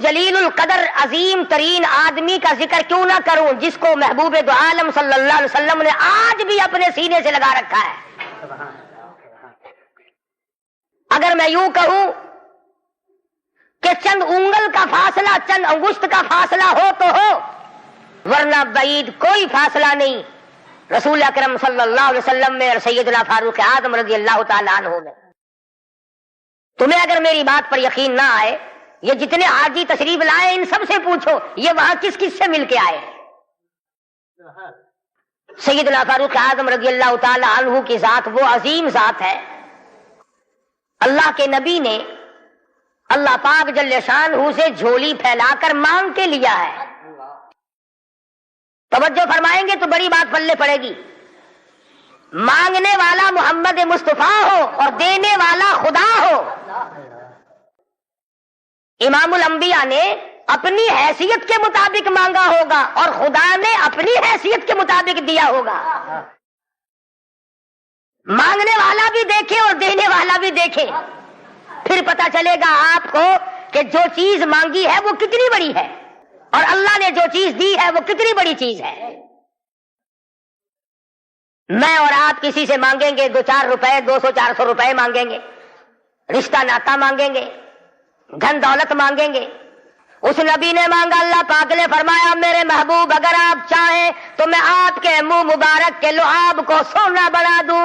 جلیل القدر عظیم ترین آدمی کا ذکر کیوں نہ کروں جس کو محبوب دو عالم صلی اللہ علیہ وسلم نے آج بھی اپنے سینے سے لگا رکھا ہے. اگر میں یوں کہوں کہ چند انگل کا فاصلہ چند انگشت کا فاصلہ ہو تو ہو، ورنہ بعید کوئی فاصلہ نہیں رسول اکرم صلی اللہ علیہ وسلم میں اور سیدنا فاروق اعظم رضی اللہ تعالیٰ عنہ میں. تمہیں اگر میری بات پر یقین نہ آئے، یہ جتنے حاجی تشریف لائے ان سب سے پوچھو یہ وہاں کس کس سے مل کے آئے ہیں. سیدنا فاروق اعظم رضی اللہ تعالیٰ عنہ کی ذات وہ عظیم ذات ہے، اللہ کے نبی نے اللہ پاک جل شانہ سے جھولی پھیلا کر مانگ کے لیا ہے. توجہ فرمائیں گے تو بڑی بات پلے پڑے گی. مانگنے والا محمد مصطفیٰ ہو اور دینے والا خدا ہو. امام الانبیاء نے اپنی حیثیت کے مطابق مانگا ہوگا اور خدا نے اپنی حیثیت کے مطابق دیا ہوگا. مانگنے والا بھی دیکھے اور دینے والا بھی دیکھے، پھر پتہ چلے گا آپ کو کہ جو چیز مانگی ہے وہ کتنی بڑی ہے اور اللہ نے جو چیز دی ہے وہ کتنی بڑی چیز ہے. میں اور آپ کسی سے مانگیں گے 2-4 روپے 200-400 روپے مانگیں گے، رشتہ ناتا مانگیں گے، دھن دولت مانگیں گے. اس نبی نے مانگا، اللہ پاک نے فرمایا میرے محبوب اگر آپ چاہیں تو میں آپ کے منہ مبارک کے لعاب کو سونا بنا دوں.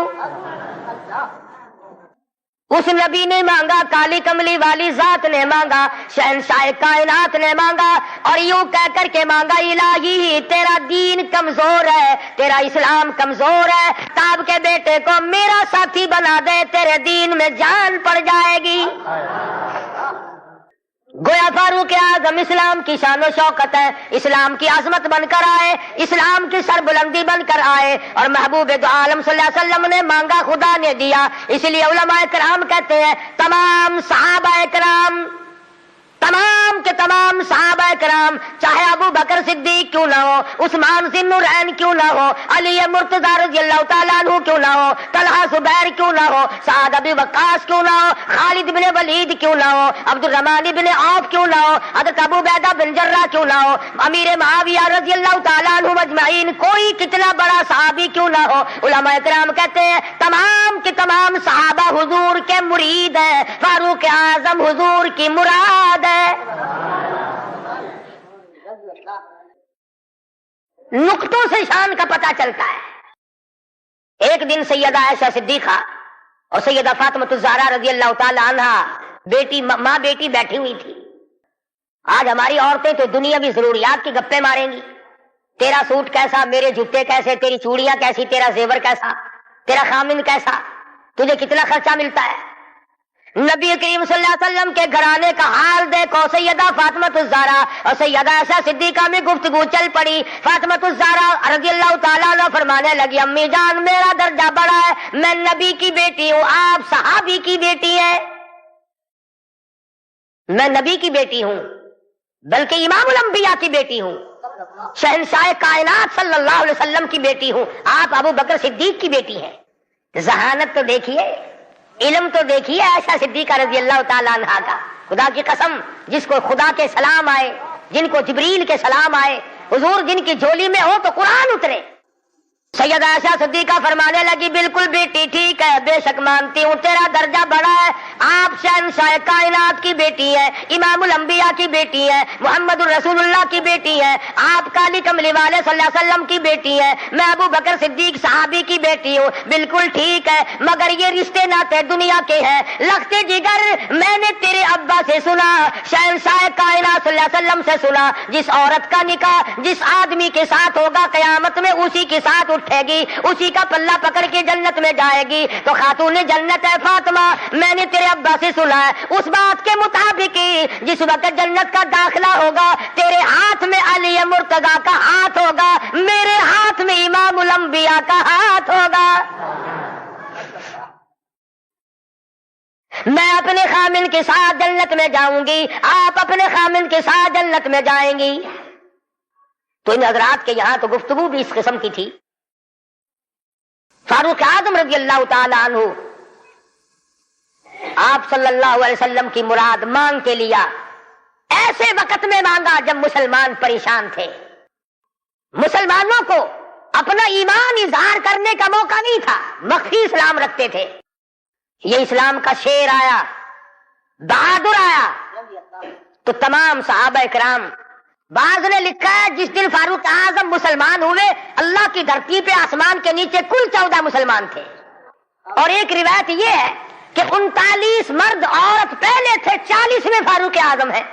اس نبی نے مانگا، کالی کملی والی ذات نے مانگا، شہنشاہ کائنات نے مانگا اور یوں کہہ کر کے مانگا الہی تیرا دین کمزور ہے، تیرا اسلام کمزور ہے، تاب کے بیٹے کو میرا ساتھی بنا دے، تیرے دین میں جان پڑ جائے گی. گویا فاروق اعظم اسلام کی شان و شوکت ہے، اسلام کی عظمت بن کر آئے، اسلام کی سربلندی بن کر آئے اور محبوب دو عالم صلی اللہ علیہ وسلم نے مانگا، خدا نے دیا. اس لیے علماء کرام کہتے ہیں تمام صحابہ کرام، تمام کے تمام صحابہ کرام، چاہے ابو بکر صدیق کیوں نہ ہو، عثمان ذی النورین کیوں نہ ہو، علی مرتضی رضی اللہ تعالیٰ عنہ کیوں نہ ہو، طلحہ زبیر کیوں نہ ہو، سعد بن وقاص کیوں نہ ہو، خالد بن ولید کیوں نہ ہو، عبد الرحمن بن عوف کیوں نہ ہو، حضرت ابو عبیدہ بن جراح کیوں نہ ہو، امیر معاویہ رضی اللہ تعالیٰ عنہ اجمعین، کوئی کتنا بڑا صحابی کیوں نہ ہو، علماء کرام کہتے ہیں تمام کے تمام صحابہ حضور کے مرید ہیں، فاروق اعظم حضور کی مراد ہے. نقطوں سے شان کا پتہ چلتا ہے. ایک دن سیدہ عائشہ صدیقہ اور سیدہ فاطمہ الزہرا رضی اللہ تعالی عنہا ماں بیٹی بیٹھی ہوئی تھی. آج ہماری عورتیں تو دنیاوی ضروریات کی گپے ماریں گی، تیرا سوٹ کیسا، میرے جوتے کیسے، تیری چوڑیاں کیسی، تیرا زیور کیسا، تیرا خامن کیسا، تجھے کتنا خرچہ ملتا ہے. نبی کریم صلی اللہ علیہ وسلم کے گھرانے کا حال دیکھو. سیدہ فاطمہ الزہرا اور سیدہ عائشہ صدیقہ میں گفتگو چل پڑی. فاطمہ الزہرا رضی اللہ تعالیٰ عنہ فرمانے لگی امی جان میرا درجہ بڑا ہے، میں نبی کی بیٹی ہوں، آپ صحابی کی بیٹی ہیں. میں نبی کی بیٹی ہوں بلکہ امام الانبیاء کی بیٹی ہوں، شہنشاہ کائنات صلی اللہ علیہ وسلم کی بیٹی ہوں، آپ ابو بکر صدیق کی بیٹی ہیں. ذہانت تو دیکھیے، علم تو دیکھیے عائشہ صدیقہ رضی اللہ تعالیٰ عنہا کا. خدا کی قسم جس کو خدا کے سلام آئے، جن کو جبریل کے سلام آئے، حضور جن کی جھولی میں ہو تو قرآن اترے. سیدہ عائشہ صدیقہ فرمانے لگی بالکل بیٹی ٹھیک ہے، بے شک مانتی ہوں تیرا درجہ بڑا ہے، آپ شہنشاہ کائنات کی بیٹی ہے، امام الانبیاء کی بیٹی ہے، محمد الرسول اللہ کی بیٹی ہے، آپ کالی کملی والے صلی اللہ علیہ وسلم کی بیٹی ہے، میں ابو بکر صدیق صحابی کی بیٹی ہوں. بالکل ٹھیک ہے، مگر یہ رشتے ناتے دنیا کے ہیں. لختے جگر میں نے تیرے ابا سے سنا، شہنشاہ کائنات صلی اللہ علیہ وسلم سے سنا، جس عورت کا نکاح جس آدمی کے ساتھ ہوگا قیامت میں اسی کے ساتھ اٹھے گی، اسی کا پلہ پکڑ کے جنت میں جائے گی. تو خاتون جنت ہے فاطمہ، میں نے تیرے ابا سے سنا ہے اس بات کے مطابق جس وقت جنت کا داخلہ ہوگا تیرے ہاتھ میں علی مرتضی کا ہاتھ ہوگا، میرے ہاتھ میں امام الانبیاء کا ہاتھ ہوگا. میں اپنے خامن کے ساتھ جنت میں جاؤں گی، آپ اپنے خامن کے ساتھ جنت میں جائیں گی. تو ان حضرات کے یہاں تو گفتگو بھی اس قسم کی تھی. فاروق اعظم رضی اللہ تعالی عنہ آپ صلی اللہ علیہ وسلم کی مراد مانگ کے لیا. ایسے وقت میں مانگا جب مسلمان پریشان تھے. مسلمانوں کو اپنا ایمان اظہار کرنے کا موقع نہیں تھا، مخفی اسلام رکھتے تھے. یہ اسلام کا شیر آیا، بہادر آیا تو تمام صحابہ کرام، بعض نے لکھا ہے جس دن فاروق اعظم مسلمان ہوئے اللہ کی دھرتی پہ آسمان کے نیچے کل 14 مسلمان تھے. اور ایک روایت یہ ہے کہ 39 مرد عورت پہلے تھے، 40ویں فاروق اعظم ہے.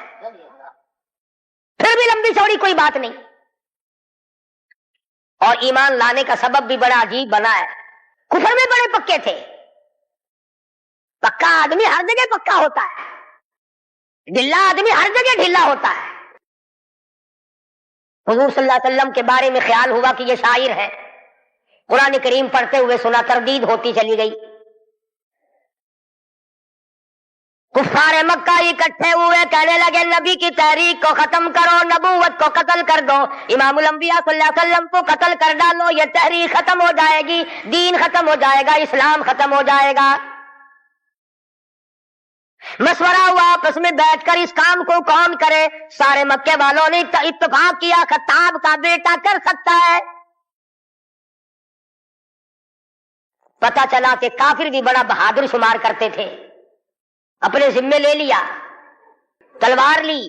پھر بھی لمبی چوڑی کوئی بات نہیں. اور ایمان لانے کا سبب بھی بڑا عجیب بنا ہے. کفر میں بڑے پکے تھے. پکا آدمی ہر جگہ پکا ہوتا ہے، ڈھلا آدمی ہر جگہ ڈھلا ہوتا ہے. حضور صلی اللہ علیہ وسلم کے بارے میں خیال ہوا کہ یہ شاعر ہے. قرآن کریم پڑھتے ہوئے سنا، تردید ہوتی چلی گئی. کفار مکہ اکٹھے ہوئے، کہنے لگے نبی کی تحریک کو ختم کرو، نبوت کو قتل کر دو، امام الانبیاء صلی اللہ علیہ وسلم کو قتل کر ڈالو، یہ تحریک ختم ہو جائے گی، دین ختم ہو جائے گا، اسلام ختم ہو جائے گا. مشورہ ہوا آپس میں بیٹھ کر اس کام کو کون کرے. سارے مکے والوں نے اتفاق کیا خطاب کا بیٹا کر سکتا ہے. پتا چلا کہ کافر بھی بڑا بہادر شمار کرتے تھے. اپنے ذمے لے لیا، تلوار لی،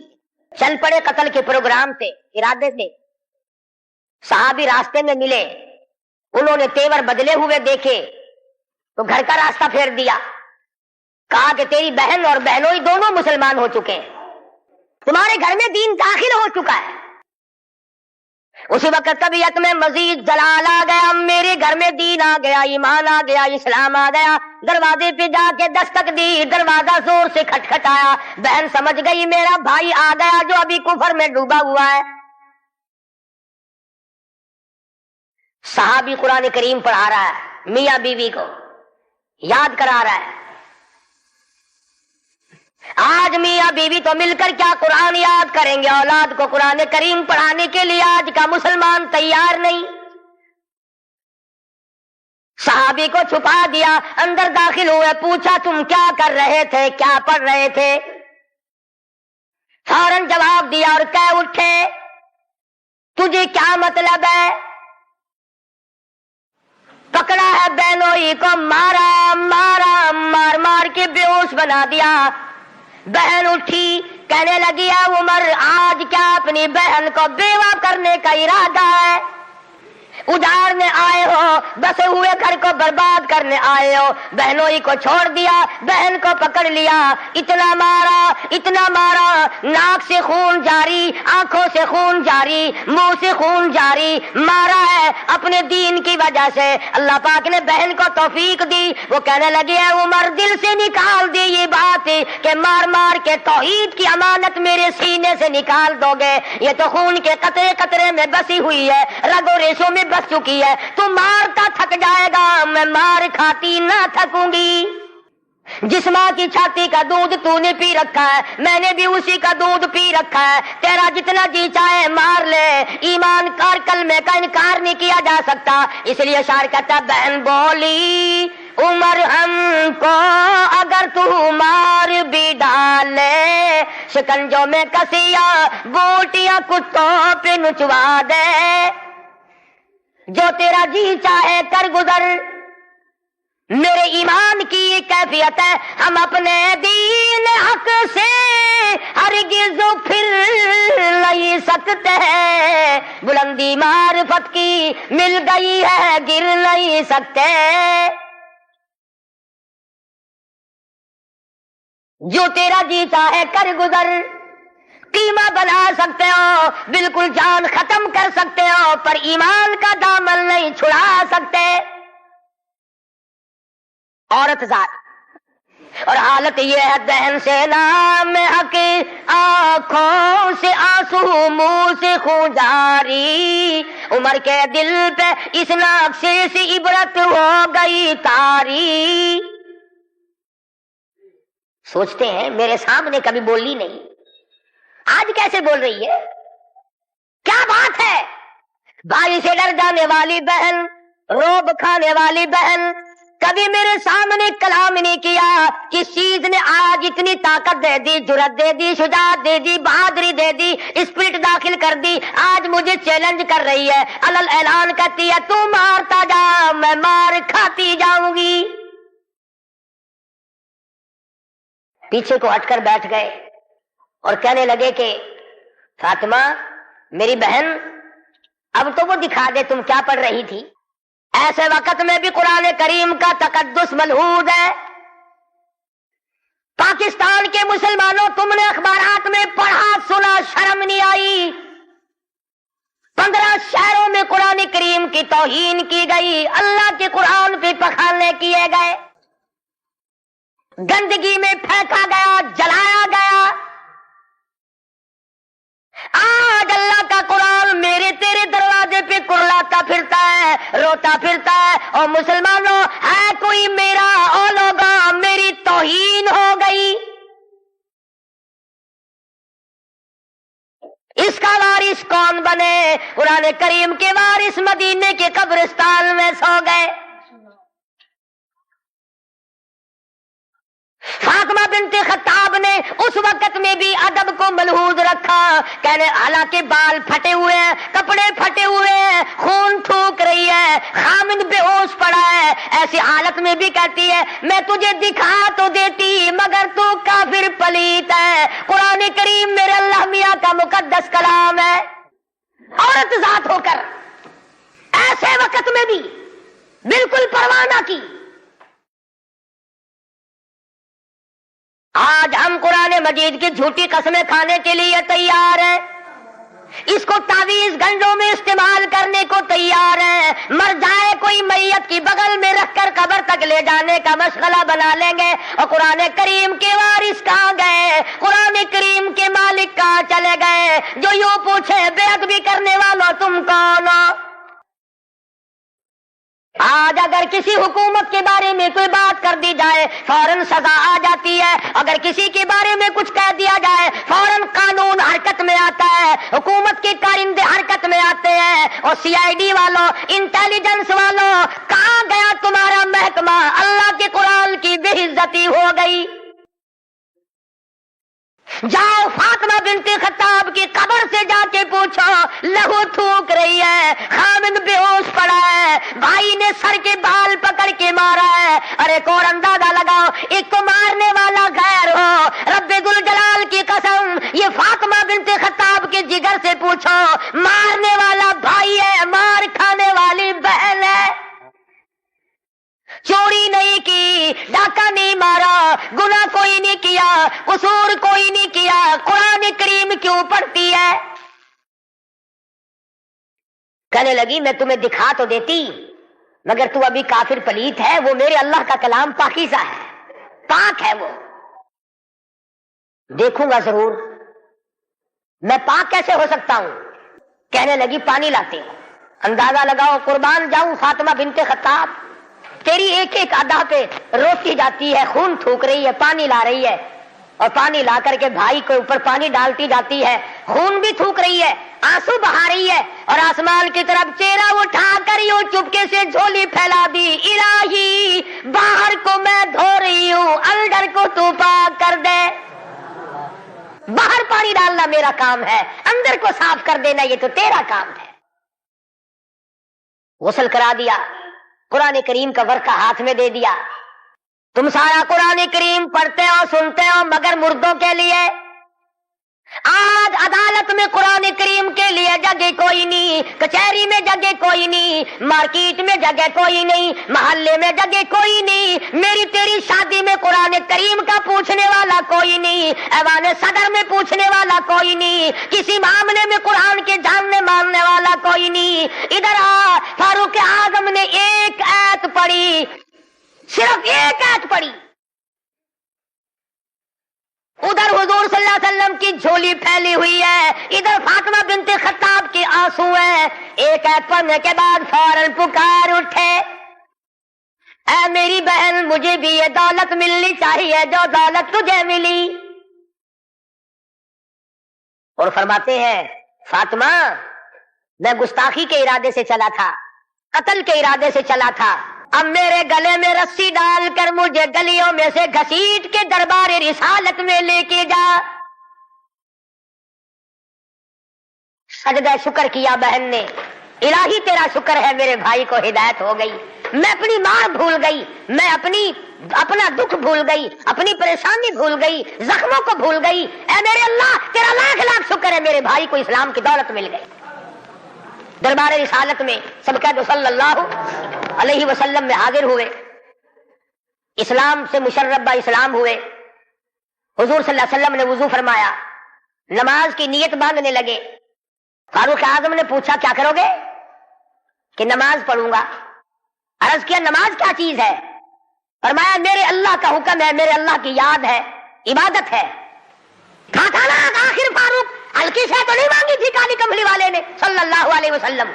چل پڑے قتل کے پروگرام سے، ارادے سے. صحابی راستے میں ملے، انہوں نے تیور بدلے ہوئے دیکھے تو گھر کا راستہ پھیر دیا. کہا کہ تیری بہن اور بہنوئی دونوں مسلمان ہو چکے ہیں، تمہارے گھر میں دین داخل ہو چکا ہے. اسی وقت طبیعت میں مزید جلال آ گیا، میرے گھر میں دین آ گیا، ایمان آ گیا، اسلام آ گیا. دروازے پہ جا کے دستک دی، دروازہ زور سے کھٹکھٹایا. بہن سمجھ گئی میرا بھائی آ گیا جو ابھی کفر میں ڈوبا ہوا ہے. صحابی قرآن کریم پڑھا رہا ہے، میاں بیوی کو یاد کرا رہا ہے. آج میاں بیوی تو مل کر کیا قرآن یاد کریں گے، اولاد کو قرآن کریم پڑھانے کے لیے آج کا مسلمان تیار نہیں. صحابی کو چھپا دیا، اندر داخل ہوئے، پوچھا تم کیا کر رہے تھے، کیا پڑھ رہے تھے. فوراً جواب دیا اور کہہ اٹھے تجھے کیا مطلب ہے. پکڑا ہے بہنوئی کو، مارا مارا، مار مار کے بے ہوش بنا دیا. بہن اٹھی، کہنے لگی عمر آج کیا اپنی بہن کو بیوہ کرنے کا ارادہ ہے؟ اجاڑنے آئے ہو، بسے ہوئے گھر کو برباد کرنے آئے ہو. بہنوئی کو چھوڑ دیا، بہن کو پکڑ لیا، اتنا مارا، ناک سے خون جاری، آنکھوں سے خون جاری، منہ سے خون جاری، مارا ہے اپنے دین کی وجہ سے. اللہ پاک نے بہن کو توفیق دی. وہ کہنے لگے عمر دل سے نکال دی یہ بات کہ مار مار کے توحید کی امانت میرے سینے سے نکال دو گے. یہ تو خون کے قطرے قطرے میں بسی ہوئی ہے، رگ و ریشوں میں بس چکی ہے. تو مارتا تھک جائے گا، میں مار کھاتی نہ تھکوں گی. جس ماں کی چھاتی کا دودھ تو نے پی رکھا ہے، میں نے بھی اسی کا دودھ پی رکھا ہے. تیرا جتنا جی چاہے مار لے، ایمان کار کلمے کا انکار نہیں کیا جا سکتا. اس لیے شاعر کہتا بہن بولی عمر ہم کو اگر تو مار بھی ڈالے، شکنجوں میں کسیا بوٹیاں کتوں پہ نچوا دے. جو تیرا جی چاہے کر گزر، میرے ایمان کی یہ کیفیت ہے، ہم اپنے دین حق سے ہرگز پھر نہیں سکتے. بلندی معرفت کی مل گئی ہے، گر نہیں سکتے. جو تیرا جی چاہے کر گزر، قیمہ بنا سکتے ہو، بالکل جان ختم کر سکتے ہو، پر ایمان کا دامن نہیں چھڑا سکتے. عورت ذات اور حالت یہ ہے دہن سے نام حق، آنکھوں سے آنسو، منہ سے خون جاری. عمر کے دل پہ اس نقشے سے عبرت ہو گئی تاری. سوچتے ہیں میرے سامنے کبھی بولی نہیں، آج کیسے بول رہی ہے، کیا بات ہے. بھائی سے ڈر جانے والی بہن، روب کھانے والی بہن، کبھی میرے سامنے کلام نہیں کیا. کس چیز نے آج اتنی طاقت دے دی, جرأت دے دی, شجاعت دے دی, بہادری دے دی, اسپرٹ داخل کر دی, آج مجھے چیلنج کر رہی ہے, علل اعلان کرتی ہے تو مارتا جا میں مار کھاتی جاؤں گی. پیچھے کو ہٹ کر بیٹھ گئے اور کہنے لگے کہ فاطمہ میری بہن اب تو وہ دکھا دے تم کیا پڑھ رہی تھی. ایسے وقت میں بھی قرآن کریم کا تقدس ملحوظ ہے. پاکستان کے مسلمانوں تم نے اخبارات میں پڑھا سنا, شرم نہیں آئی. 15 شہروں میں قرآن کریم کی توہین کی گئی, اللہ کے قرآن پہ پخانے کیے گئے, گندگی میں پھینکا گیا, جلایا گیا. آج اللہ کا قرآن میرے تیرے دروازے پہ کرلاتا پھرتا ہے, روتا پھرتا ہے. اور مسلمانوں ہے کوئی میرا, او لوگا میری توہین ہو گئی. اس کا وارث کون بنے؟ قرآن کریم کے وارث مدینے کے قبرستان میں سو گئے. فاطمہ بنت خطاب نے اس وقت میں بھی ادب کو ملحوظ رکھا. کہنے حالانکہ بال پھٹے ہوئے ہیں, کپڑے پھٹے ہوئے ہیں, خون تھوک رہی ہے, خامد بے ہوش پڑا ہے, ایسی حالت میں بھی کہتی ہے میں تجھے دکھا تو دیتی مگر تو کافر پلیت ہے. قرآن کریم میرے اللہ میاں کا مقدس کلام ہے. عورت ذات ہو کر ایسے وقت میں بھی بالکل پرواہ نہ کی. آج ہم قرآن مجید کی جھوٹی قسمیں کھانے کے لیے تیار ہیں, اس کو تعویذ گنجوں میں استعمال کرنے کو تیار ہیں. مر جائے کوئی میت کی بغل میں رکھ کر قبر تک لے جانے کا مشغلہ بنا لیں گے. اور قرآن کریم کے وارث کہاں گئے, قرآن کریم کے مالک کہاں چلے گئے, جو یوں پوچھے بے ادبی کرنے والوں تم کون ہو. آج اگر کسی حکومت کے بارے میں کوئی بات کر دی جائے فوراً سزا آ جاتی ہے, اگر کسی کے بارے میں کچھ کہہ دیا جائے فوراً قانون حرکت میں آتا ہے, حکومت کے کارندے حرکت میں آتے ہیں. اور CID والوں, انٹیلیجنس والوں, کہاں گیا تمہارا محکمہ؟ اللہ کے قرآن کی بے عزتی ہو گئی. جاؤ فاطمہ بنت خطاب کی قبر سے جا کے پوچھو, لہو تھوک رہی ہے, خامد بے ہوش پڑا ہے, بھائی نے سر کے بال پکڑ کے مارا ہے. ارے اور اندازہ لگاؤ, ایک کو مارنے والا غیر ہو, رب ذوالجلال کی قسم یہ فاطمہ بنت خطاب کے جگر سے پوچھو, مارنے والا بھائی ہے, مار کھانے والی بہن ہے. چوری نہیں کی, ڈاکہ نہیں مارا, گناہ کوئی نہیں کیا, قصور کوئی نہیں کیا, قرآن کریم کیوں پڑھتی ہے؟ کہنے لگی میں تمہیں دکھا تو دیتی مگر تو ابھی کافر پلیت ہے. وہ میرے اللہ کا کلام پاکیزہ ہے, پاک ہے, وہ دیکھوں گا ضرور. میں پاک کیسے ہو سکتا ہوں؟ کہنے لگی پانی لاتے ہوں. اندازہ لگاؤ, قربان جاؤں فاطمہ بنت خطاب, تیری ایک ایک ادا پہ روتی جاتی ہے, خون تھوک رہی ہے, پانی لا رہی ہے, اور پانی لا کر کے بھائی کے اوپر پانی ڈالتی جاتی ہے, خون بھی تھوک رہی ہے, آنسو بہا رہی ہے, اور آسمان کی طرف چہرہ اٹھا کر یوں چپکے سے جھولی پھیلا دی, الہی باہر کو میں دھو رہی ہوں, اندر کو تو پاک کر دے. باہر پانی ڈالنا میرا کام ہے, اندر کو صاف کر دینا یہ تو تیرا کام ہے. غسل کرا دیا, قرآن کریم کا ورقہ ہاتھ میں دے دیا. تم سارا قرآن کریم پڑھتے ہو, سنتے ہو, مگر مردوں کے لیے. آج عدالت میں قرآن کریم کے لیے جگہ کوئی نہیں, کچہری میں جگہ کوئی نہیں, مارکیٹ میں جگہ کوئی نہیں, محلے میں جگہ کوئی نہیں, میری تیری شادی میں قرآن کریم کا پوچھنے والا کوئی نہیں, ایوان صدر میں پوچھنے والا کوئی نہیں, کسی معاملے میں قرآن کے جاننے ماننے والا کوئی نہیں. ادھر آ, فاروق اعظم نے ایک آیت پڑھی, صرف ایک آیت پڑھی, ادھر حضور صلی اللہ علیہ وسلم کی جھولی پھیلی ہوئی ہے, ادھر فاطمہ بنت خطاب کے آنسو ہیں. ایک آیت پڑھنے کے بعد فوراً پکار اٹھے, اے میری بہن مجھے بھی یہ دولت ملنی چاہیے جو دولت تجھے ملی. اور فرماتے ہیں فاطمہ میں گستاخی کے ارادے سے چلا تھا, قتل کے ارادے سے چلا تھا, اب میرے گلے میں رسی ڈال کر مجھے گلیوں میں سے گھسیٹ کے دربار رسالت میں لے کے جا۔ سجدہ شکر کیا بہن نے، الہی تیرا شکر ہے میرے بھائی کو ہدایت ہو گئی، میں اپنی ماں بھول گئی، میں اپنا دکھ بھول گئی، اپنی پریشانی بھول گئی، زخموں کو بھول گئی، اے میرے اللہ تیرا لاکھ لاکھ شکر ہے میرے بھائی کو اسلام کی دولت مل گئی۔ دربار رسالت میں سب کہتے صلی اللہ علیہ وسلم میں حاضر ہوئے، اسلام سے مشرف با اسلام ہوئے۔ حضور صلی اللہ علیہ وسلم نے وضو فرمایا، نماز کی نیت باندھنے لگے۔ فاروق اعظم نے پوچھا کیا کرو گے؟ کہ نماز پڑھوں گا۔ عرض کیا نماز کیا چیز ہے؟ فرمایا میرے اللہ کا حکم ہے، میرے اللہ کی یاد ہے، عبادت ہے۔ کہا تھا نا آخر فاروق ہلکی سے تو نہیں مانگی تھی کالی کملی والے نے صلی اللہ علیہ وسلم۔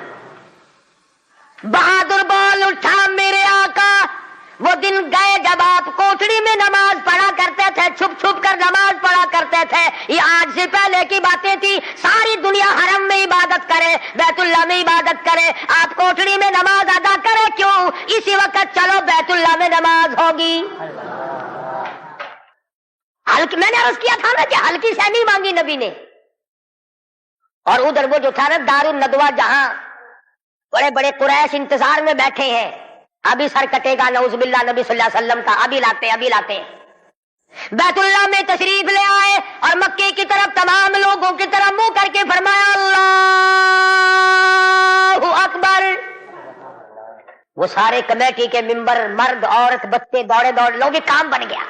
بہادر بول اٹھا میرے آقا، وہ دن گئے جب آپ کوٹڑی میں نماز پڑھا کرتے تھے، چھپ چھپ کر نماز پڑھا کرتے تھے۔ یہ آج سے پہلے کی باتیں تھی، ساری دنیا حرم میں عبادت کرے، بیت اللہ میں عبادت کرے، آپ کوٹڑی میں نماز ادا کرے کیوں؟ اسی وقت چلو بیت اللہ میں نماز ہوگی۔ میں نے عرض کیا تھا نا کہ ہلکی سے نہیں مانگی نبی نے۔ اور ادھر وہ جو تھا نا دار الندوہ، جہاں بڑے بڑے قریش انتظار میں بیٹھے ہیں، ابھی سر کٹے گا نعوذ باللہ نبی صلی اللہ علیہ وسلم کا، ابھی لاتے بیت اللہ میں تشریف لے آئے اور مکے کی طرف تمام لوگوں کی طرف منہ کر کے فرمایا اللہ اکبر۔ وہ سارے کمیٹی کے ممبر، مرد عورت بچے دوڑے لوگ، کام بن گیا،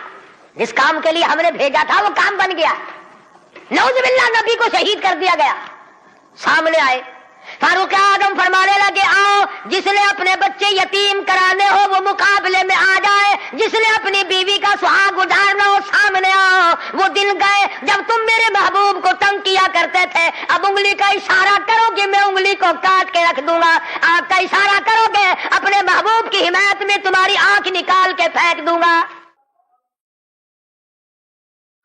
جس کام کے لیے ہم نے بھیجا تھا وہ کام بن گیا۔ نعوذ باللہ نبی کو شہید کر دیا گیا۔ سامنے آئے، فاروق اعظم فرمانے لگے آؤ، جس نے اپنے بچے یتیم کرانے ہو وہ مقابلے میں آ جائے، جس نے اپنی بیوی کا سہاگ اجاڑنا ہو سامنے آؤ۔ وہ دن گئے جب تم میرے محبوب کو تنگ کیا کرتے تھے، اب انگلی کا اشارہ کرو گے میں انگلی کو کاٹ کے رکھ دوں گا، آپ کا اشارہ کرو گے اپنے محبوب کی حمایت میں تمہاری آنکھ نکال کے پھینک دوں گا۔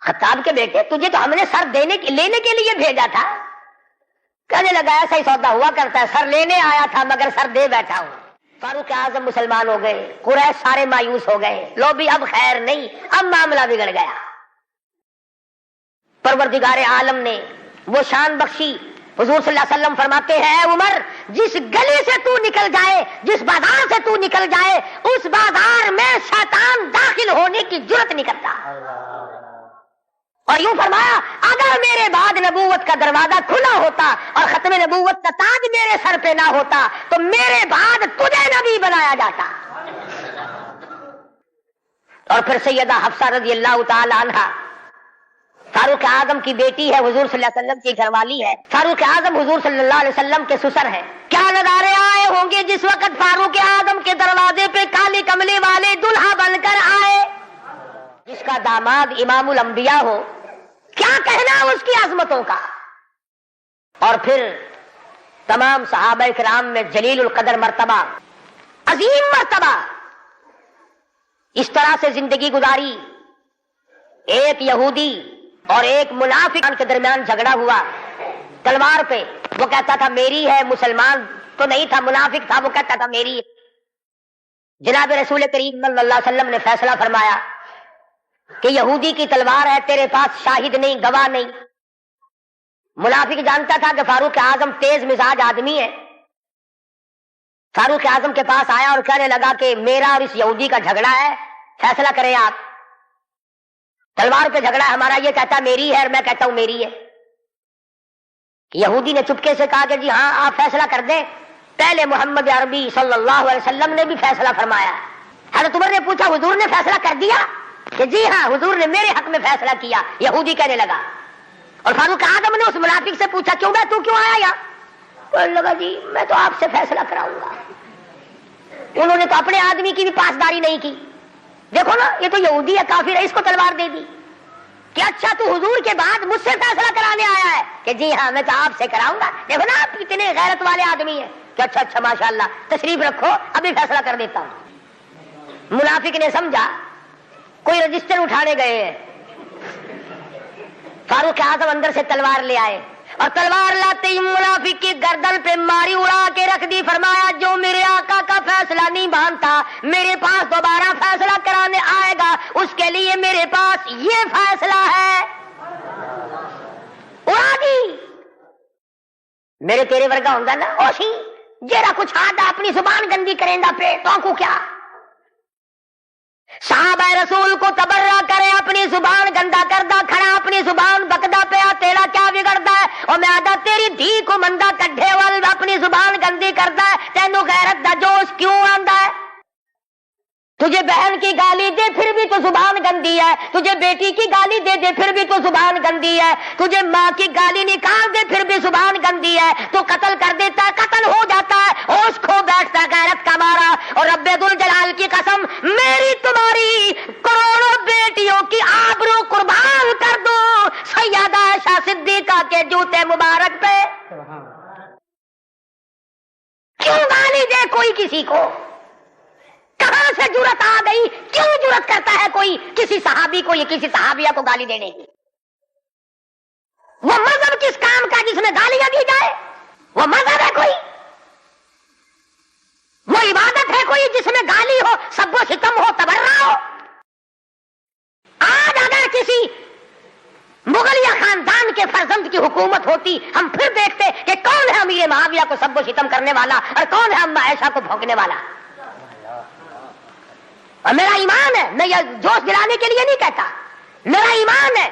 خطاب کے بیٹے تجھے تو ہم نے سر لینے کے لیے بھیجا تھا۔ کہنے لگا ایسا ہی سودا ہوا کرتا ہے، سر لینے آیا تھا مگر سر دے بیٹھا ہوں۔ فاروق اعظم مسلمان ہو گئے، قریش سارے مایوس ہو گئے، لو بھی اب خیر نہیں، اب معاملہ بگڑ گیا۔ پروردگار عالم نے وہ شان بخشی، حضور صلی اللہ علیہ وسلم فرماتے ہیں اے عمر، جس گلی سے تو نکل جائے، جس بازار سے تو نکل جائے، اس بازار میں شیطان داخل ہونے کی جرت نہیں کرتا۔ اور یوں فرمایا اگر میرے بعد نبوت کا دروازہ کھلا ہوتا اور ختم نبوت کا تاج میرے سر پہ نہ ہوتا تو میرے بعد تجھے نبی بنایا جاتا۔ اور پھر سیدہ حفصہ رضی اللہ تعالی عنہا فاروق اعظم کی بیٹی ہے، حضور صلی اللہ علیہ وسلم کی گھر والی ہے۔ فاروق اعظم حضور صلی اللہ علیہ وسلم کے سسر ہیں۔ کیا نظارے آئے ہوں گے جس وقت فاروق اعظم کے دروازے پہ کالی کملی والے دلہا بن کر آئے، جس کا داماد امام الانبیاء ہو، کیا کہنا اس کی عظمتوں کا۔ اور پھر تمام صحابہ کرام میں جلیل القدر مرتبہ، عظیم مرتبہ، اس طرح سے زندگی گزاری۔ ایک یہودی اور ایک منافق کے درمیان جھگڑا ہوا تلوار پہ، وہ کہتا تھا میری ہے، مسلمان تو نہیں تھا، منافق تھا، وہ کہتا تھا میری ہے۔ جناب رسول کریم صلی اللہ علیہ وسلم نے فیصلہ فرمایا کہ یہودی کی تلوار ہے، تیرے پاس شاہد نہیں، گواہ نہیں۔ منافق جانتا تھا کہ فاروق اعظم تیز مزاج آدمی ہے، فاروق اعظم کے پاس آیا اور کہنے لگا کہ میرا اور اس یہودی کا جھگڑا ہے، فیصلہ کریں آپ۔ تلوار پہ جھگڑا ہے ہمارا، یہ کہتا میری ہے اور میں کہتا ہوں میری ہے۔ یہودی نے چپکے سے کہا کہ جی ہاں آپ فیصلہ کر دیں، پہلے محمد عربی صلی اللہ علیہ وسلم نے بھی فیصلہ فرمایا۔ حضرت عمر نے پوچھا حضور نے فیصلہ کر دیا؟ کہ جی ہاں حضور نے میرے حق میں فیصلہ کیا، یہودی کہنے لگا۔ اور فاروق اعظم نے اس منافق سے پوچھا کیوں بے تو کیوں آیا یہاں؟ کہنے لگا جی میں تو آپ سے فیصلہ کراؤں گا۔ انہوں نے تو اپنے آدمی کی بھی پاسداری نہیں کی، دیکھو نا یہ تو یہودی ہے، کافر ہے، اس کو تلوار دے دی کہ اچھا تو حضور کے بعد مجھ سے فیصلہ کرانے آیا ہے؟ کہ جی ہاں میں تو آپ سے کراؤں گا، دیکھو نا آپ کتنے غیرت والے آدمی ہیں۔ کہ اچھا اچھا ماشاءاللہ تشریف رکھو ابھی فیصلہ کر دیتا ہوں۔ منافق نے سمجھا کوئی رجسٹر اٹھانے گئے ہیں، فاروق اعظم اندر سے تلوار لے آئے اور تلوار لاتے ہی منافق کی گردن پہ ماری، اڑا کے رکھ دی. فرمایا جو میرے آقا کا فیصلہ نہیں مانتا میرے پاس دوبارہ فیصلہ کرانے آئے گا، اس کے لیے میرے پاس یہ فیصلہ ہے. اڑا دی. میرے تیرے ورگا ہوں گا نا اوشی جیرا کچھ آدھا اپنی زبان گندی کریں گا پہ تو کو کیا. صحابہ رسول کو تبرہ کرے اپنی زبان گندا کردہ کھڑا اپنی زبان بکدا پیا، تیرا کیا بگڑتا ہے؟ اور میں آدھا تیری دھی کو مندہ کڈھے وال اپنی زبان گندی کرتا ہے، تینوں غیرت دا جوش کیوں آندا ہے؟ تجھے بہن کی گالی دے پھر بھی تو زبان گندی ہے، تجھے بیٹی کی گالی دے دے پھر بھی تو زبان گندی ہے، تجھے ماں کی گالی نکال دے پھر بھی زبان گندی ہے. تو قتل کر دیتا ہے، قتل ہو جاتا ہے، ہوش کھو بیٹھتا ہے غیرت کا مارا. اور رب ذوالجلال کی قسم میری تمہاری کروڑوں بیٹیوں کی آبرو قربان کر دو سیدہ عائشہ صدیقہ کے جوتے مبارک پہ. کیوں گالی دے کوئی کسی کو؟ کہاں سے جرت آ گئی؟ کیوں جرت کرتا ہے کوئی کسی صحابی کو یا کسی صحابیہ کو گالی دینے کی؟ وہ مذہب کس کام کا جس میں گالیاں دی جائے؟ وہ مذہب ہے کوئی؟ وہ عبادت ہے کوئی جس میں گالی ہو، سب و ستم ہو، تبرہ ہو؟ آج اگر کسی مغلیہ خاندان کے فرزند کی حکومت ہوتی ہم پھر دیکھتے کہ کون ہے امیر معاویہ کو سب و ستم کرنے والا اور کون ہے اما عائشہ کو بھونکنے والا. اور میرا ایمان ہے، میں یہ جوش دلانے کے لیے نہیں کہتا، میرا ایمان ہے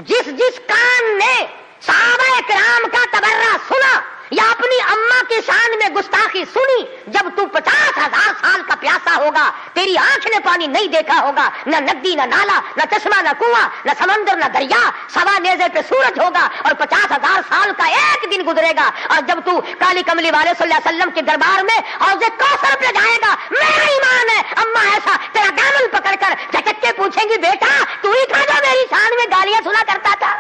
جس کان نے صحابہ کرام کا تبرہ سنا یا اپنی اماں کی شان میں گستاخی سنی، جب تو 50,000 سال کا پیاسا ہوگا، تیری آنکھ نے پانی نہیں دیکھا ہوگا، نہ ندی نہ نالا نہ چشمہ نہ کنواں نہ سمندر نہ دریا، سوا نیزے پہ سورج ہوگا اور 50,000 سال کا ایک دن گزرے گا. اور جب تو کالی کملی والے صلی اللہ علیہ وسلم کے دربار میں حوض کوثر پہ جائے گا، میرا ایمان ہے اماں ایسا تیرا دامن پکڑ کر جھٹک کے پوچھیں گی بیٹا تو ہی تھا جو میری شان میں گالیاں سنا کرتا تھا.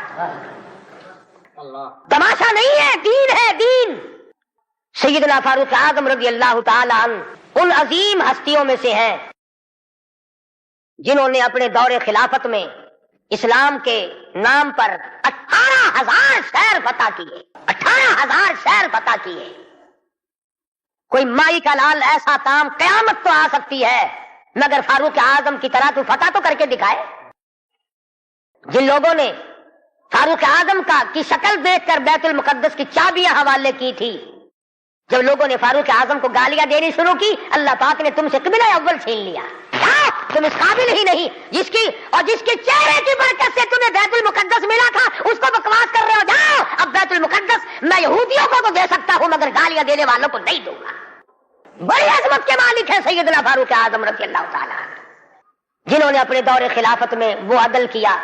تماشا نہیں ہے، دین ہے دین. سیدنا فاروق اعظم رضی اللہ تعالی عنہ ان عظیم ہستیوں میں سے ہیں جنہوں نے اپنے دور خلافت میں اسلام کے نام پر 18,000 شہر فتح کیے. 18,000 شہر فتح کیے. کوئی مائی کا لال ایسا کام قیامت تو آ سکتی ہے مگر فاروق اعظم کی طرح تو فتح تو کر کے دکھائے. جن لوگوں نے فاروق اعظم کی شکل دیکھ کر بیت المقدس کی چابیاں حوالے کی تھی، جب لوگوں نے فاروق اعظم کو گالیاں دینی شروع کی، اللہ پاک نے تم سے قبلہ اول چھین لیا. تم اس قابل ہی نہیں جس کے چہرے کی برکت سے تمہیں بیت المقدس ملا تھا اس کو بکواس کر رہے ہو. جاؤ اب بیت المقدس میں یہودیوں کو تو دے سکتا ہوں مگر گالیاں دینے والوں کو نہیں دوں گا. بڑی عظمت کے مالک ہیں سیدنا فاروق اعظم رضی اللہ تعالیٰ جنہوں نے اپنے دور خلافت میں وہ عدل کیا.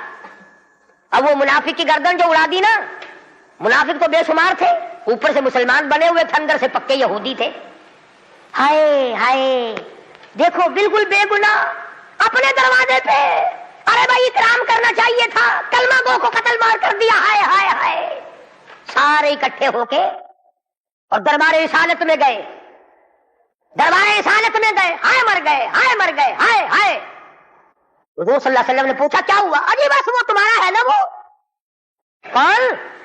اب وہ منافق کی گردن جو اڑا دی نا، منافق تو بے شمار تھے، اوپر سے مسلمان بنے ہوئے تھے، اندر سے پکے یہودی تھے. ہائے ہائے دیکھو بالکل بے گناہ اپنے دروازے پہ، ارے بھائی اکرام کرنا چاہیے تھا، کلمہ گو کو قتل مار کر دیا. ہائے ہائے ہائے. سارے اکٹھے ہو کے اور دربار رسالت میں گئے، دربار رسالت میں گئے. ہائے مر گئے، ہائے مر گئے، ہائے ہائے. حضور صلی اللہ علیہ وسلم نے پوچھا کیا ہوا؟ اجی بس وہ تمہارا ہے نا وہ کون؟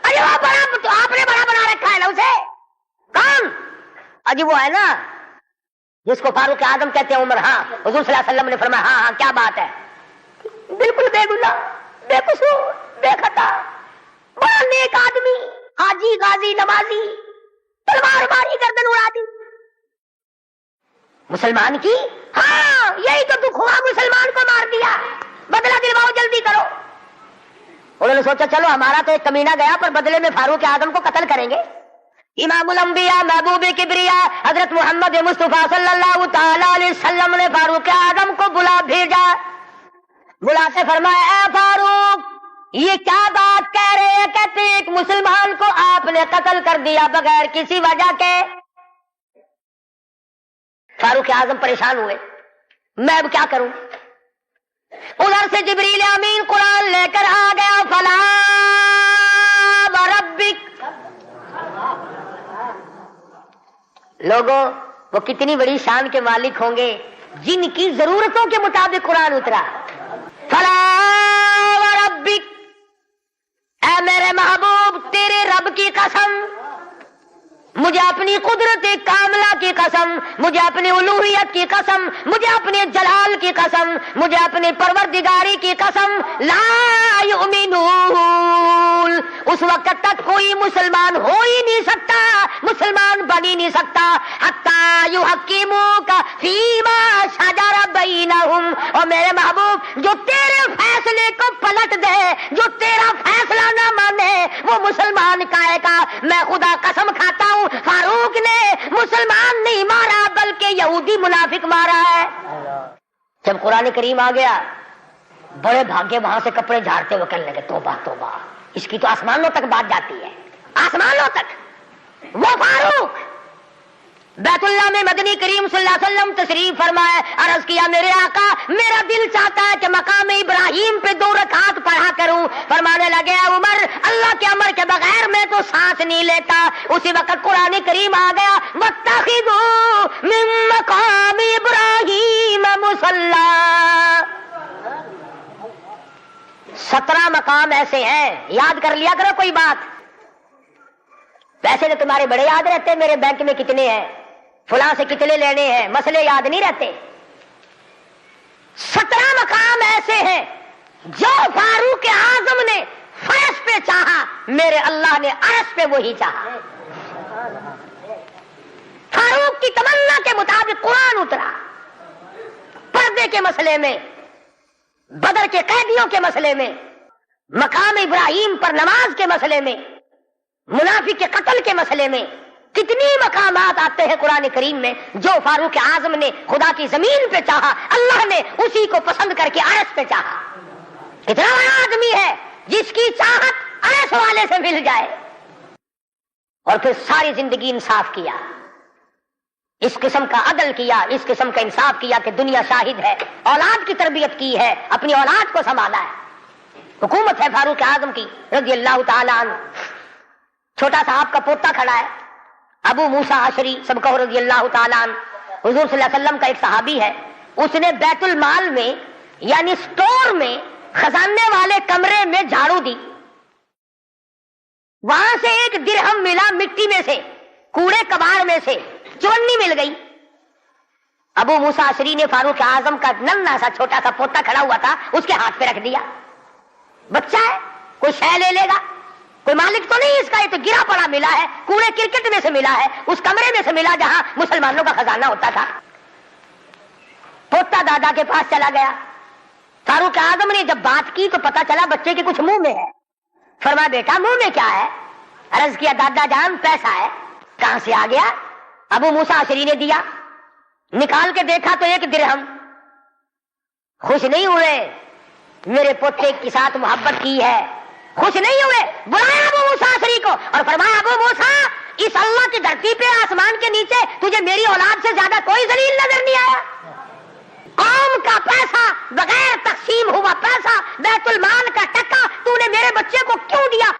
اجی وہ بڑا آپ نے بڑا بنا رکھا ہے نا اسے. کون؟ اجی وہ ہے نا جس کو فاروق اعظم کہتے ہیں عمر. ہاں. حضور صلی اللہ علیہ وسلم نے فرمایا ہاں ہاں کیا بات ہے؟ بالکل بے گناہ، بے قصور، بے خطا، بڑا نیک آدمی، حاجی غازی نمازی، تلوار ماری گردن اڑا دی. مسلمان کی؟ ہاں یہی تو دکھ ہوا، مسلمان کو مار دیا، بدلہ دلواؤ جلدی کرو. انہوں نے سوچا چلو ہمارا تو ایک کمینہ گیا پر بدلے میں فاروق اعظم کو قتل کریں گے. امام الانبیاء محبوب کبریا حضرت محمد مصطفیٰ صلی اللہ تعالی علیہ وسلم نے فاروق اعظم کو بلا بھیجا. بلا کے فرمایا اے فاروق یہ کیا بات کہہ رہے ہیں؟ کہتے ایک مسلمان کو آپ نے قتل کر دیا بغیر کسی وجہ کے. فاروق اعظم پریشان ہوئے، میں اب کیا کروں؟ ادھر سے جبریل امین قرآن لے کر آ گیا. فلا وربک. لوگوں وہ کتنی بڑی شان کے مالک ہوں گے جن کی ضرورتوں کے مطابق قرآن اترا. فلا وربک، اے میرے محبوب تیرے رب رب کی قسم، مجھے اپنی قدرت کاملہ کی قسم، مجھے اپنی الوہیت کی قسم، مجھے اپنے جلال کی قسم، مجھے اپنی پروردگاری کی قسم، لا یؤمنون، اس وقت تک کوئی مسلمان ہو ہی نہیں سکتا، مسلمان بن ہی نہیں سکتا، حتی یحکموک فیما شجر بینہم، اور میرے محبوب جو تیرے فیصلے کو پلٹ دے، جو تیرا فیصلہ نہ مانے، وہ مسلمان کہے گا میں خدا قسم کھاتا ہوں فاروق نے مسلمان نہیں مارا بلکہ یہودی منافق مارا ہے۔ جب قرآن کریم آ گیا بڑے بھاگے وہاں سے کپڑے جھاڑتے ہوئے کہنے لگے توبہ توبہ، اس کی تو آسمانوں تک بات جاتی ہے، آسمانوں تک۔ وہ فاروق بیت اللہ میں مدنی کریم صلی اللہ علیہ وسلم تشریف فرمائے، عرض کیا میرے آقا میرا دل چاہتا ہے کہ مقام ابراہیم پہ 2 رکعات پڑھا کروں۔ فرمانے لگے عمر اللہ کے امر کے بغیر میں تو سانس نہیں لیتا۔ اسی وقت قرآن کریم آ گیا واتخذوا من مقام ابراہیم مصلی، 17 مقام ایسے ہیں، یاد کر لیا کرو کوئی بات۔ پیسے تو تمہارے بڑے یاد رہتے، میرے بینک میں کتنے ہیں، فلاں سے کتنے لینے ہیں، مسئلے یاد نہیں رہتے۔ 17 مقام ایسے ہیں جو فاروق اعظم نے فرش پہ چاہا، میرے اللہ نے عرش پہ وہی چاہا۔ فاروق کی تمنا کے مطابق قرآن اترا، پردے کے مسئلے میں، بدر کے قیدیوں کے مسئلے میں، مقام ابراہیم پر نماز کے مسئلے میں، منافق کے قتل کے مسئلے میں، کتنی مقامات آتے ہیں قرآن کریم میں جو فاروق اعظم نے خدا کی زمین پہ چاہا، اللہ نے اسی کو پسند کر کے عرش پہ چاہا۔ اتنا بڑا آدمی ہے جس کی چاہت عرش والے سے مل جائے، اور پھر ساری زندگی انصاف کیا، اس قسم کا عدل کیا، اس قسم کا انصاف کیا کہ دنیا شاہد ہے، اولاد کی تربیت کی ہے، اپنی اولاد کو سنبھالا ہے۔ حکومت ہے فاروق اعظم کی رضی اللہ تعالی عنہ۔ چھوٹا سا آپ کا پوتا کھڑا ہے ابو موسیٰ عشری سب کہو رضی اللہ تعالیٰ عنہ، حضور صلی اللہ علیہ وسلم کا ایک صحابی ہے، اس نے بیت المال میں یعنی سٹور میں خزانے والے کمرے میں جھاڑو دی، وہاں سے ایک درہم ملا مٹی میں سے، کوڑے کباڑ میں سے چونی مل گئی۔ ابو موسیٰ عشری نے فاروق اعظم کا ننھا سا چھوٹا سا پوتا کھڑا ہوا تھا اس کے ہاتھ پہ رکھ دیا، بچہ ہے کوئی شے لے لے گا، کوئی مالک تو نہیں اس کا، یہ تو گرا پڑا ملا ہے، کوڑے کرکٹ میں سے ملا ہے، اس کمرے میں سے ملا جہاں مسلمانوں کا خزانہ ہوتا تھا۔ پوتا دادا کے پاس چلا گیا، فاروق اعظم نے جب بات کی تو پتا چلا بچے کے کچھ منہ میں ہے۔ فرمایا بیٹا منہ میں کیا ہے؟ عرض کیا دادا جان پیسہ ہے۔ کہاں سے آ گیا؟ ابو موسیٰ عشری نے دیا۔ نکال کے دیکھا تو 1 درہم۔ خوش نہیں ہوئے، میرے پوتے کے ساتھ محبت کی ہے، خوش نہیں ہوئے، بلایا ابو موسیٰ عشری کو اور فرمایا ابو موسیٰ اس اللہ کی دھرتی پہ آسمان کے نیچے تجھے میری اولاد سے زیادہ کوئی ذلیل نظر نہیں آیا؟ قوم کا پیسہ، بغیر تقسیم ہوا پیسہ، بیت المال کا ٹکا تو نے میرے بچے کو کیوں دیا؟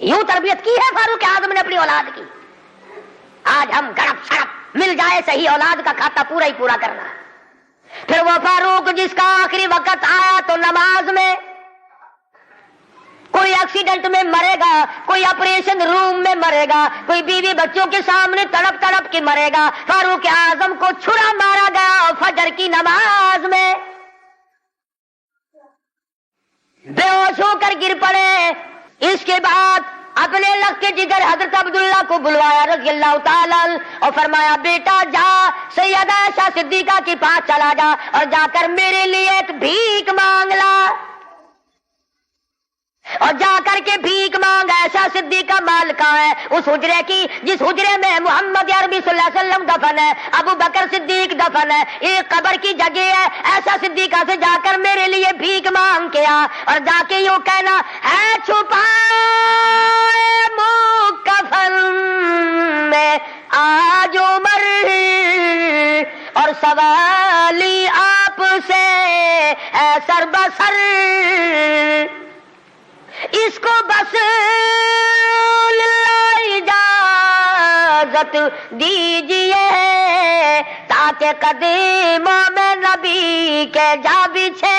یوں تربیت کی ہے فاروق اعظم نے اپنی اولاد کی۔ آج ہم گڑپ سڑپ مل جائے صحیح اولاد کا کھاتا پورا ہی پورا کرنا ہے۔ پھر وہ فاروق جس کا آخری وقت آیا تو نماز میں، کوئی ایکسیڈنٹ میں مرے گا، کوئی آپریشن روم میں مرے گا، کوئی بیوی بچوں کے سامنے تڑپ تڑپ کے مرے گا۔ فاروق اعظم کو چھرا مارا گیا فجر کی نماز میں، بے ہوش ہو کر گر پڑے۔ اس کے بعد اپنے لخت جگر حضرت عبداللہ کو بلوایا رضی اللہ تعالیٰ اور فرمایا بیٹا جا سیدہ عائشہ صدیقہ کے پاس چلا جا اور جا کر میرے لیے ایک بھیک مانگ لا، اور جا کر کے بھیک مانگ۔ عائشہ صدیقہ مالکہ ہے اس حجرے کی جس حجرے میں محمد عربی صلی اللہ علیہ وسلم دفن ہے، ابو بکر صدیق دفن ہے، ایک قبر کی جگہ ہے۔ عائشہ صدیقہ سے جا کر میرے لیے بھیک مانگ کے آ، اور جا کے یوں کہنا ہے چھپائے کفن میں آج عمر، اور سوالی آپ سے ہے سر بسر، اس کو بس اجازت دیجئے تاکہ قدموں میں نبی کے جا بچھے،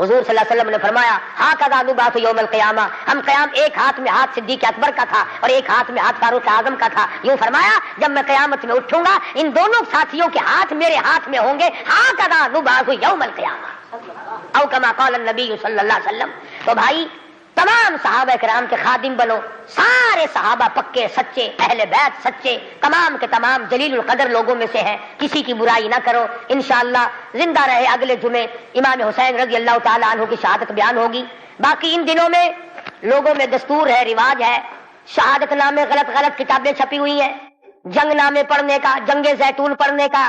حضور صلی اللہ علیہ وسلم نے فرمایا ہاکذا نبعث یوم القیامہ، ہم قیام ایک ہاتھ میں ہاتھ صدیق اکبر کا تھا اور ایک ہاتھ میں ہاتھ فاروق اعظم کا تھا، یوں فرمایا جب میں قیامت میں اٹھوں گا ان دونوں ساتھیوں کے ہاتھ میرے ہاتھ میں ہوں گے، ہاکذا نبعث یوم القیامہ او کما قال النبی صلی اللہ علیہ وسلم۔ تو بھائی تمام صحابہ کرام کے خادم بنو، سارے صحابہ پکے سچے، اہل بیت سچے، تمام کے تمام جلیل القدر لوگوں میں سے ہیں، کسی کی برائی نہ کرو۔ انشاءاللہ زندہ رہے اگلے جمعے امام حسین رضی اللہ تعالی عنہ کی شہادت بیان ہوگی۔ باقی ان دنوں میں لوگوں میں دستور ہے، رواج ہے، شہادت نامے غلط غلط کتابیں چھپی ہوئی ہیں، جنگ نامے پڑھنے کا، جنگ زیتون پڑھنے کا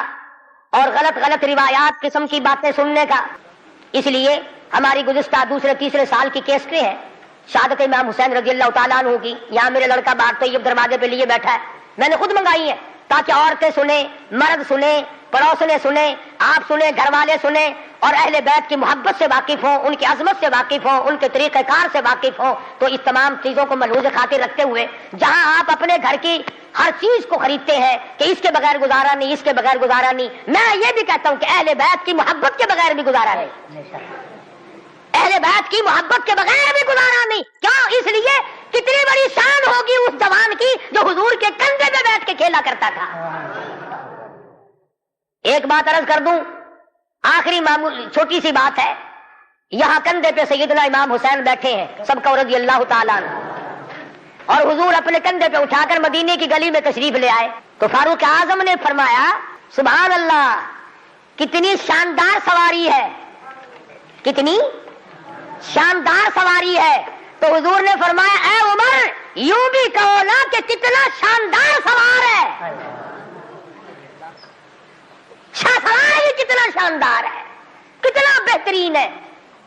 اور غلط غلط روایات قسم کی باتیں سننے کا۔ اس لیے ہماری گزشتہ دوسرے تیسرے سال کی کیسٹیں ہیں شہادت امام حسین رضی اللہ تعالیٰ عنہ کی، یہاں میرے لڑکا باہر طیب دروازے پہ لیے بیٹھا ہے، میں نے خود منگائی ہے تاکہ عورتیں سنیں، مرد سنیں، پڑوسنے سنیں، آپ سنیں، گھر والے سنیں اور اہل بیت کی محبت سے واقف ہوں، ان کی عظمت سے واقف ہوں، ان کے طریقہ کار سے واقف ہوں۔ تو اس تمام چیزوں کو ملحوظ خاطر رکھتے ہوئے جہاں آپ اپنے گھر کی ہر چیز کو خریدتے ہیں کہ اس کے بغیر گزارا نہیں، اس کے بغیر گزارا نہیں، میں یہ بھی کہتا ہوں کہ اہل بیت کی محبت کے بغیر بھی گزارا نہیں، اہل بیت کی محبت کے بغیر بھی گزارا نہیں۔ کیوں؟ اس لیے کتنی بڑی شان ہوگی اس جوان کی جو حضور کے کندھے پہ بیٹھ کے کھیلا کرتا تھا۔ ایک بات عرض کر دوں، آخری معمولی چھوٹی سی بات ہے، یہاں کندھے پہ سیدنا امام حسین بیٹھے ہیں سب کا رضی اللہ تعالیٰ عنہ، اور حضور اپنے کندھے پہ اٹھا کر مدینے کی گلی میں تشریف لے آئے تو فاروق اعظم نے فرمایا سبحان اللہ، کتنی شاندار سواری ہے، کتنی شاندار سواری ہے۔ تو حضور نے فرمایا اے عمر یوں بھی کہو نا کہ کتنا شاندار سوار ہے، سوار ہی کتنا شاندار ہے، کتنا بہترین ہے۔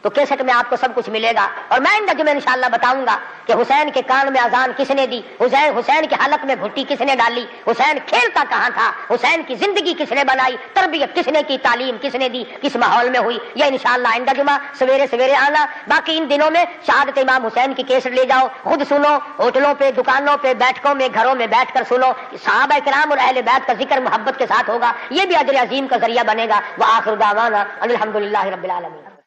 تو کیسٹ میں آپ کو سب کچھ ملے گا، اور میں میں انشاءاللہ بتاؤں گا کہ حسین کے کان میں اذان کس نے دی، حسین کے حلق میں گھٹی کس نے ڈالی، حسین کھیلتا کہاں تھا، حسین کی زندگی کس نے بنائی، تربیت کس نے کی، تعلیم کس نے دی، کس ماحول میں ہوئی، یہ انشاءاللہ آئندہ جمعہ سویرے سویرے آنا۔ باقی ان دنوں میں شہادت امام حسین کی کیسٹ لے جاؤ، خود سنو، ہوٹلوں پہ، دکانوں پہ، بیٹھکوں میں، گھروں میں بیٹھ کر سنو، صحابہ کرام اور اہل بیت کا ذکر محبت کے ساتھ ہوگا، یہ بھی اجر عظیم کا ذریعہ بنے گا۔ وآخر دعوانا ان الحمدللہ رب العالمین۔